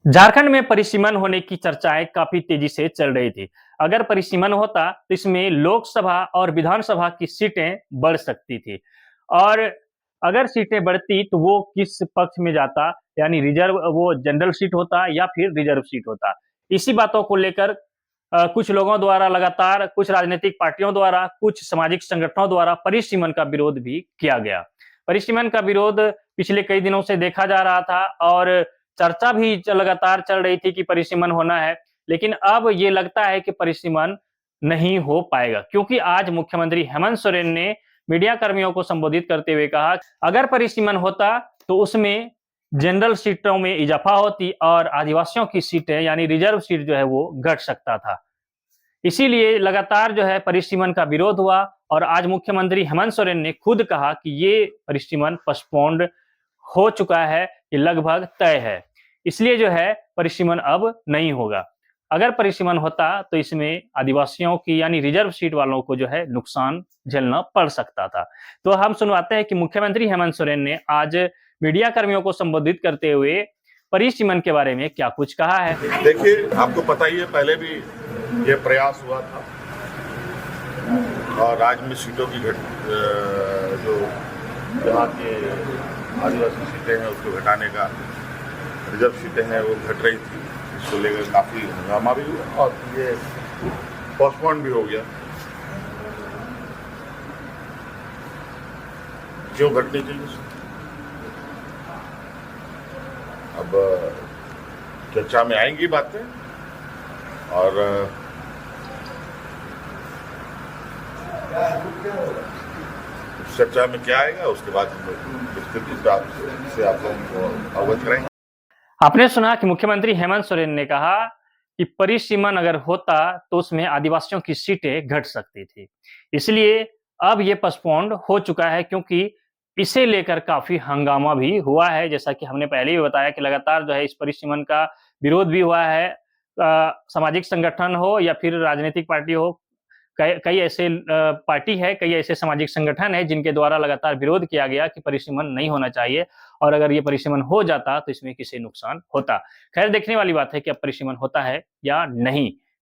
झारखंड में परिसीमन होने की चर्चाएं काफी तेजी से चल रही थी। अगर परिसीमन होता तो इसमें लोकसभा और विधानसभा की सीटें बढ़ सकती थी और अगर सीटें बढ़ती तो वो किस पक्ष में जाता, यानी रिजर्व वो जनरल सीट होता या फिर रिजर्व सीट होता। इसी बातों को लेकर कुछ लोगों द्वारा लगातार कुछ राजनीतिक पार्टियों द्वारा कुछ सामाजिक संगठनों द्वारा परिसीमन का विरोध भी किया गया। परिसीमन का विरोध पिछले कई दिनों से देखा जा रहा था और चर्चा भी लगातार चल रही थी कि परिसीमन होना है, लेकिन अब ये लगता है कि परिसीमन नहीं हो पाएगा क्योंकि आज मुख्यमंत्री हेमंत सोरेन ने मीडिया कर्मियों को संबोधित करते हुए कहा, अगर परिसीमन होता तो उसमें जनरल सीटों में इजाफा होती और आदिवासियों की सीटें यानी रिजर्व सीट जो है वो घट सकता था। इसीलिए लगातार जो है परिसीमन का विरोध हुआ और आज मुख्यमंत्री हेमंत सोरेन ने खुद कहा कि ये परिसीमन पोस्टपोन्ड हो चुका है, ये लगभग तय है। इसलिए जो है परिसीमन अब नहीं होगा। अगर परिसीमन होता तो इसमें आदिवासियों की यानी रिजर्व सीट वालों को जो है नुकसान झेलना पड़ सकता था। तो हम सुनवाते हैं कि मुख्यमंत्री हेमंत सोरेन ने आज मीडिया कर्मियों को संबोधित करते हुए परिसीमन के बारे में क्या कुछ कहा है। देखिए, आपको पता ही है, पहले भी ये प्रयास हुआ था और राज्य में सीटों की जो यहाँ के आदिवासी सीटें हैं उसको घटाने का, रिजर्व सीटें हैं वो घट रही थी, इसको लेकर काफ़ी हंगामा भी हुआ और ये पोस्टपोन भी हो गया। क्यों घटनी चाहिए? अब चर्चा में आएंगी बातें और चर्चा में क्या आएगा उसके बाद विस्तृत से आप लोगों को अवगत करेंगे। आपने सुना कि मुख्यमंत्री हेमंत सोरेन ने कहा कि परिसीमन अगर होता तो उसमें आदिवासियों की सीटें घट सकती थी, इसलिए अब ये पोस्टपोन्ड हो चुका है क्योंकि इसे लेकर काफी हंगामा भी हुआ है। जैसा कि हमने पहले भी बताया कि लगातार जो है इस परिसीमन का विरोध भी हुआ है, सामाजिक संगठन हो या फिर राजनीतिक पार्टी हो, कई ऐसे पार्टी है, कई ऐसे सामाजिक संगठन है जिनके द्वारा लगातार विरोध किया गया कि परिसीमन नहीं होना चाहिए और अगर ये परिसीमन हो जाता तो इसमें किसी नुकसान होता। खैर देखने वाली बात है कि अब परिसीमन होता है या नहीं।